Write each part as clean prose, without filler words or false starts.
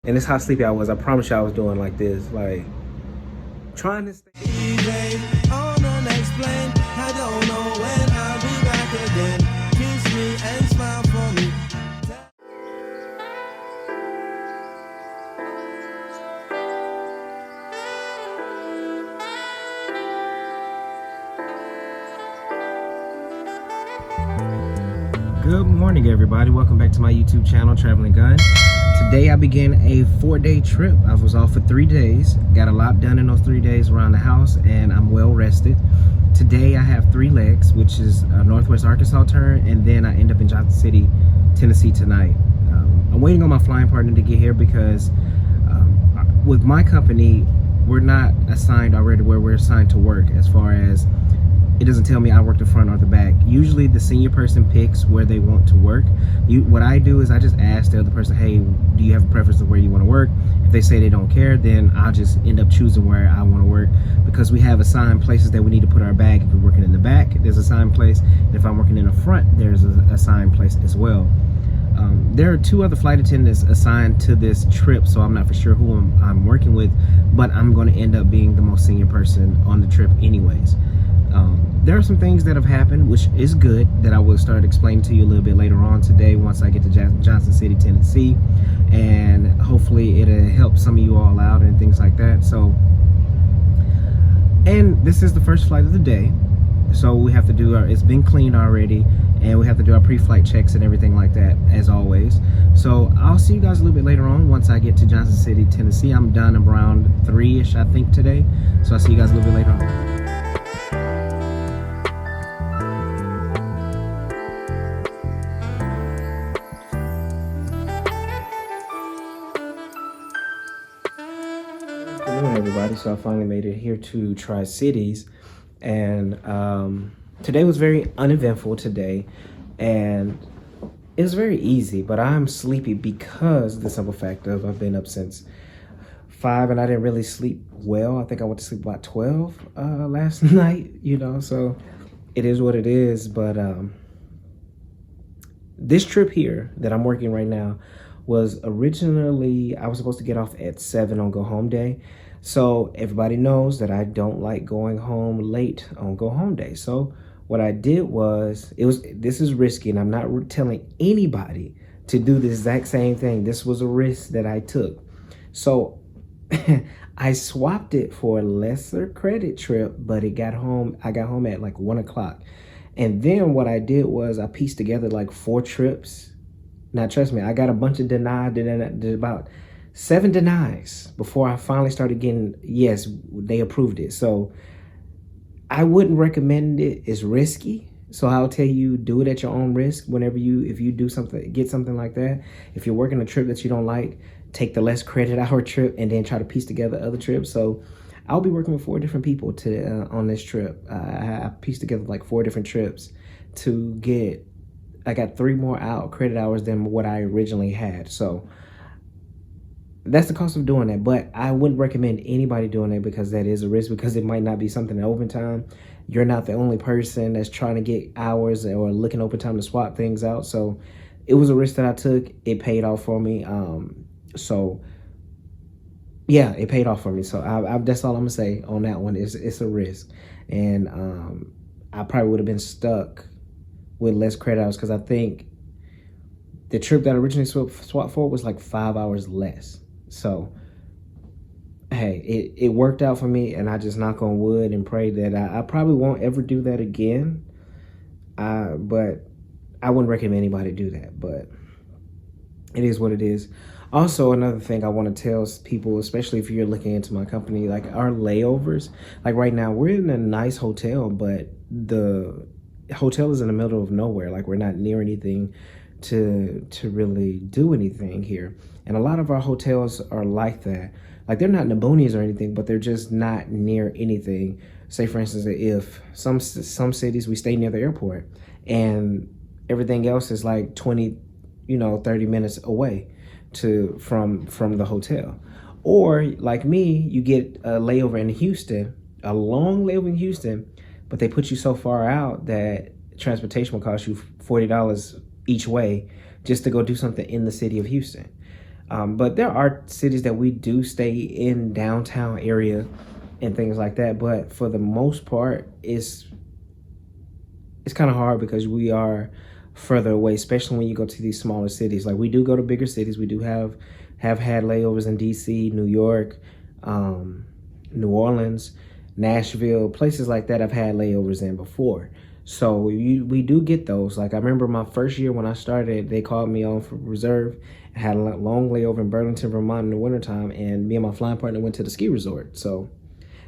And this how sleepy I was. I promise you I was doing like this, like trying to stay. I don't know when I'll be back again. Kiss me and smile for me. Good morning, everybody. Welcome back to my YouTube channel, Traveling Gun. Today I began a 4-day trip. I was off for 3 days. Got a lot done in those 3 days around the house, and I'm well rested. Today I have 3 legs, which is a Northwest Arkansas turn, and then I end up in Johnson City, Tennessee tonight. I'm waiting on my flying partner to get here because with my company, we're not assigned already where we're assigned to work, as far as it doesn't tell me I work the front or the back. Usually the senior person picks where they want to work. What I do is I just ask the other person, hey, do you have a preference of where you want to work? If they say they don't care, then I'll just end up choosing where I want to work, because we have assigned places that we need to put our bag. If we're working in the back, there's an assigned place. And if I'm working in the front, there's an assigned place as well. There are 2 other flight attendants assigned to this trip, so I'm not for sure who I'm working with, but I'm going to end up being the most senior person on the trip anyways. There are some things that have happened, which is good, that I will start explaining to you a little bit later on today once I get to Johnson City, Tennessee, and hopefully it'll help some of you all out and things like that. So, and this is the first flight of the day, so we have to do it's been cleaned already, and we have to do our pre-flight checks and everything like that, as always. So I'll see you guys a little bit later on once I get to Johnson City, Tennessee. I'm done around 3-ish, I think, today, so I'll see you guys a little bit later on. Everybody, so I finally made it here to Tri-Cities, and today was very uneventful today, and it was very easy, but I'm sleepy because the simple fact of I've been up since 5 and I didn't really sleep well. I think I went to sleep about 12 last night, you know, so it is what it is. But this trip here that I'm working right now was originally, I was supposed to get off at 7 on go home day. So everybody knows that I don't like going home late on go home day. So what I did was, this is risky, and I'm not telling anybody to do the exact same thing. This was a risk that I took. So I swapped it for a lesser credit trip, but I got home at like 1 o'clock. And then what I did was I pieced together like 4 trips. Now, trust me, I got a bunch of denied, did about 7 denies before I finally started getting, yes, they approved it. So I wouldn't recommend it. It's risky. So I'll tell you, do it at your own risk. If you do something, get something like that. If you're working a trip that you don't like, take the less credit hour trip and then try to piece together other trips. So I'll be working with 4 different people on this trip. I pieced together like 4 different trips to get, I got 3 more credit hours than what I originally had. So that's the cost of doing that, but I wouldn't recommend anybody doing it because that is a risk, because it might not be something in overtime. You're not the only person that's trying to get hours or looking overtime to swap things out. So it was a risk that I took. It paid off for me. So yeah, it paid off for me. So that's all I'm gonna say on that one. It's a risk, and I probably would have been stuck with less credit hours, because I think the trip that I originally swapped for was like 5 hours less. So, hey, it worked out for me, and I just knock on wood and pray that I probably won't ever do that again. But I wouldn't recommend anybody do that, but it is what it is. Also, another thing I want to tell people, especially if you're looking into my company, like our layovers, like right now, we're in a nice hotel, but the hotel is in the middle of nowhere. Like, we're not near anything to really do anything here. And a lot of our hotels are like that. Like, they're not in the boonies or anything, but they're just not near anything. Say, for instance, if some cities, we stay near the airport and everything else is like 20, 30 minutes away from the hotel. Or like me, you get a layover in Houston, a long layover in Houston, but they put you so far out that transportation will cost you $40 each way just to go do something in the city of Houston. But there are cities that we do stay in downtown area and things like that. But for the most part, it's kind of hard because we are further away, especially when you go to these smaller cities. Like we do go to bigger cities. We do have had layovers in DC, New York, New Orleans, Nashville, places like that I've had layovers in before. So we do get those. Like I remember my first year when I started, they called me on for reserve. I had a long layover in Burlington, Vermont in the wintertime, and me and my flying partner went to the ski resort. So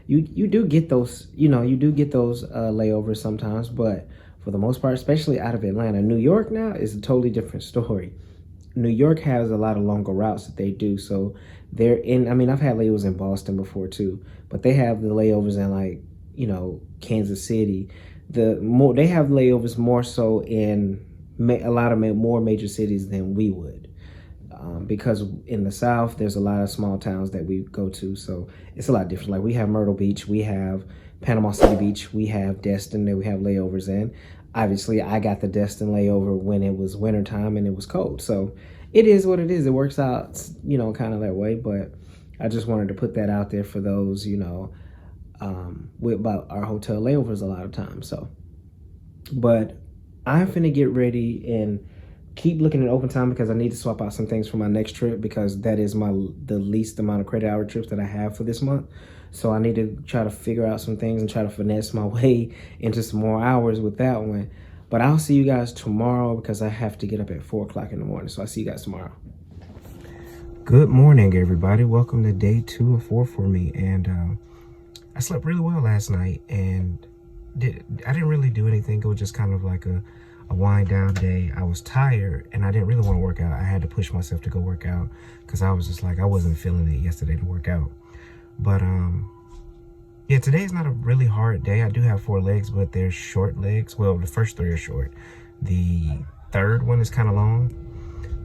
you do get those, you do get those layovers sometimes, but for the most part, especially out of Atlanta. New York now is a totally different story. New York has a lot of longer routes that they do. So they're in, I mean, I've had layovers in Boston before too, but they have the layovers in like, Kansas City. They have layovers more so in a lot of more major cities than we would. Because in the South, there's a lot of small towns that we go to. So it's a lot different. Like we have Myrtle Beach, we have Panama City Beach, we have Destin that we have layovers in. Obviously, I got the Destin layover when it was wintertime and it was cold. So it is what it is. It works out, kind of that way. But I just wanted to put that out there for those, with about our hotel layovers a lot of times. So, but I'm finna get ready and keep looking at open time because I need to swap out some things for my next trip because that is the least amount of credit hour trips that I have for this month. So I need to try to figure out some things and try to finesse my way into some more hours with that one. But I'll see you guys tomorrow because I have to get up at 4 o'clock in the morning. So I'll see you guys tomorrow. Good morning, everybody. Welcome to day 2 of 4 for me. And I slept really well last night and I didn't really do anything. It was just kind of like a wind down day. I was tired and I didn't really want to work out. I had to push myself to go work out because I was just like, I wasn't feeling it yesterday to work out. But yeah, today is not a really hard day. I do have 4 legs, but they're short legs. Well, the first 3 are short. The third one is kind of long.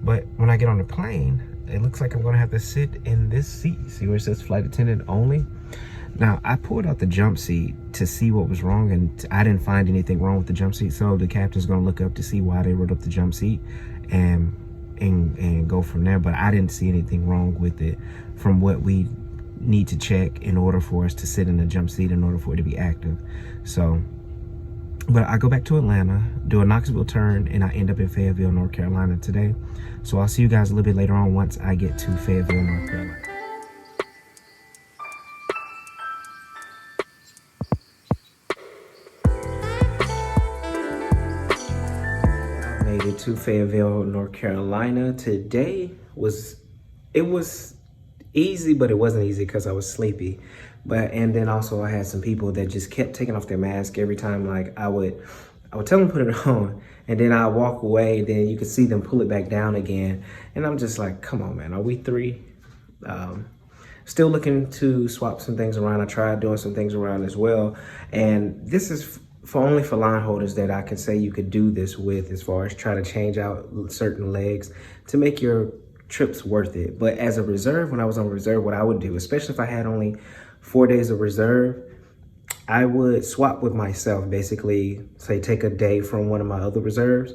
But when I get on the plane, it looks like I'm gonna have to sit in this seat. See where it says flight attendant only? Now, I pulled out the jump seat to see what was wrong, and I didn't find anything wrong with the jump seat. So the captain's gonna look up to see why they wrote up the jump seat and go from there. But I didn't see anything wrong with it from what we need to check in order for us to sit in the jump seat in order for it to be active. So, but I go back to Atlanta, do a Knoxville turn, and I end up in Fayetteville, North Carolina today. So I'll see you guys a little bit later on once I get to Fayetteville, North Carolina. Made it to Fayetteville, North Carolina. Today was easy, but it wasn't easy because I was sleepy. And then also I had some people that just kept taking off their mask every time. Like I would tell them to put it on, and then I walk away. Then you could see them pull it back down again, and I'm just like, come on, man, are we 3? Still looking to swap some things around. I tried doing some things around as well, and this is only for line holders that I can say you could do this with, as far as try to change out certain legs to make your trips worth it. But as a reserve, when I was on reserve, what I would do, especially if I had only 4 days of reserve, I would swap with myself, basically say take a day from one of my other reserves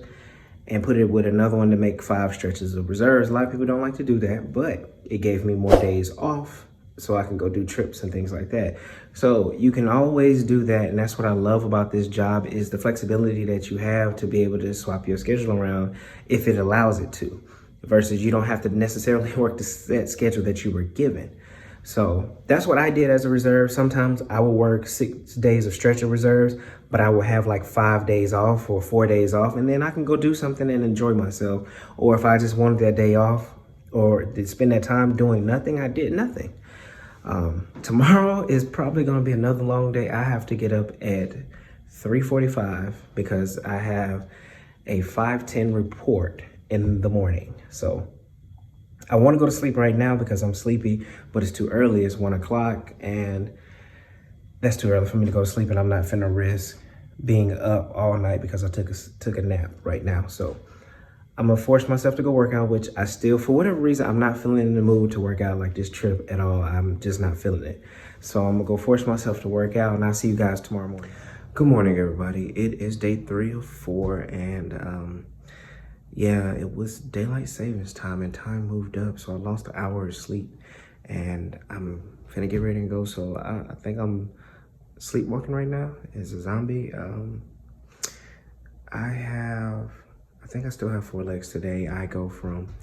and put it with another one to make 5 stretches of reserves. A lot of people don't like to do that, but it gave me more days off so I can go do trips and things like that. So you can always do that, and that's what I love about this job, is the flexibility that you have to be able to swap your schedule around if it allows it to, versus you don't have to necessarily work the set schedule that you were given. So that's what I did as a reserve. Sometimes I will work 6 days of stretch of reserves, but I will have like 5 days off or 4 days off, and then I can go do something and enjoy myself. Or if I just wanted that day off or to spend that time doing nothing, I did nothing. Tomorrow is probably going to be another long day. I have to get up at 3:45 because I have a 5:10 report in the morning. So I want to go to sleep right now because I'm sleepy, but it's too early. It's 1 o'clock, and that's too early for me to go to sleep, and I'm not finna risk being up all night because I took a nap right now. So I'm gonna force myself to go work out, which I still, for whatever reason, I'm not feeling in the mood to work out like this trip at all. I'm just not feeling it. So I'm gonna go force myself to work out, and I'll see you guys tomorrow morning. Good morning, everybody. It is day 3 of 4, and Yeah, it was daylight savings time and time moved up, so I lost an hour of sleep, and I'm finna get ready and go. So I think I'm sleepwalking right now as a zombie. I think I still have 4 legs today. I go from,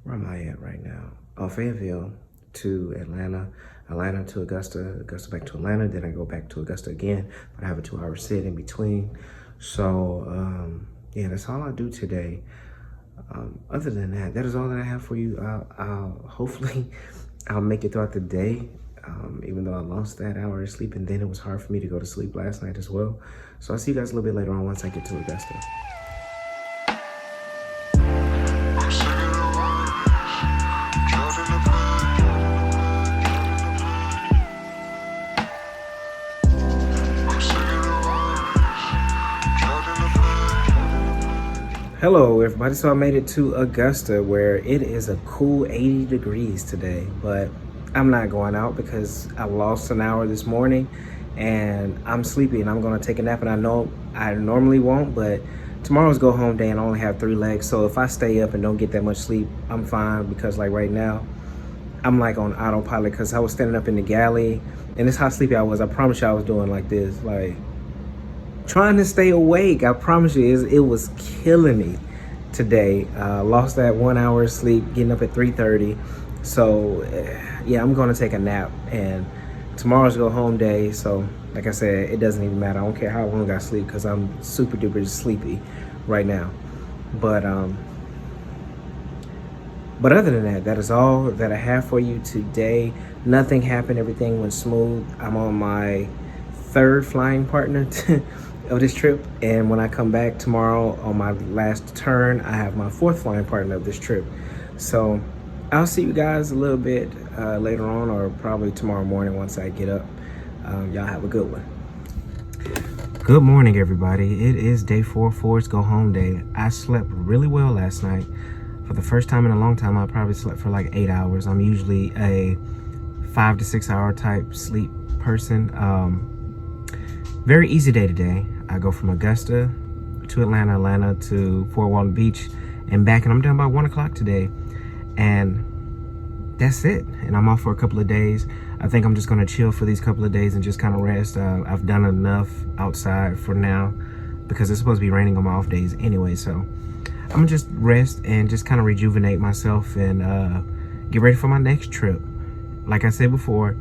where am I at right now? Oh, Fayetteville to Atlanta, Atlanta to Augusta, Augusta back to Atlanta, then I go back to Augusta again, but I have a 2-hour sit in between. So yeah, that's all I do today. Other than that, that is all that I have for you. Hopefully I'll make it throughout the day, even though I lost that hour of sleep, and then it was hard for me to go to sleep last night as well. So I'll see you guys a little bit later on once I get to Augusta. Hello everybody, so I made it to Augusta where it is a cool 80 degrees today, but I'm not going out because I lost an hour this morning and I'm sleepy and I'm gonna take a nap, and I know I normally won't, but tomorrow's go home day and I only have 3 legs, so if I stay up and don't get that much sleep, I'm fine, because like right now, I'm like on autopilot because I was standing up in the galley and this is how sleepy I was. I promise you I was doing like this, like trying to stay awake. I promise you, it was killing me today. Lost that 1 hour of sleep, getting up at 3:30. So yeah, I'm gonna take a nap, and tomorrow's go home day. So like I said, it doesn't even matter. I don't care how long I sleep because I'm super duper sleepy right now. But other than that, that is all that I have for you today. Nothing happened. Everything went smooth. I'm on my 3rd flying partner of this trip, and when I come back tomorrow on my last turn, I have my 4th flying partner of this trip. So I'll see you guys a little bit later on, or probably tomorrow morning once I get up. Y'all have a good one. Good morning everybody. It is day 4 Forrest Go Home day. I slept really well last night. For the first time in a long time, I probably slept for like 8 hours. I'm usually a 5 to 6 hour type sleep person. Very easy day today. I go from Augusta to Atlanta, Atlanta to Fort Walton Beach and back, and I'm done by 1 o'clock today. And that's it. And I'm off for a couple of days. I think I'm just gonna chill for these couple of days and just kind of rest. I've done enough outside for now because it's supposed to be raining on my off days anyway. So I'm gonna just rest and just kind of rejuvenate myself and get ready for my next trip. Like I said before,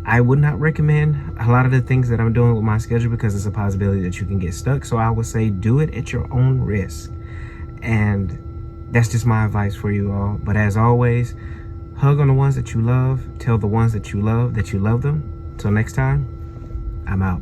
I would not recommend a lot of the things that I'm doing with my schedule because it's a possibility that you can get stuck. So I would say do it at your own risk. And that's just my advice for you all. But as always, hug on the ones that you love. Tell the ones that you love them. Till next time, I'm out.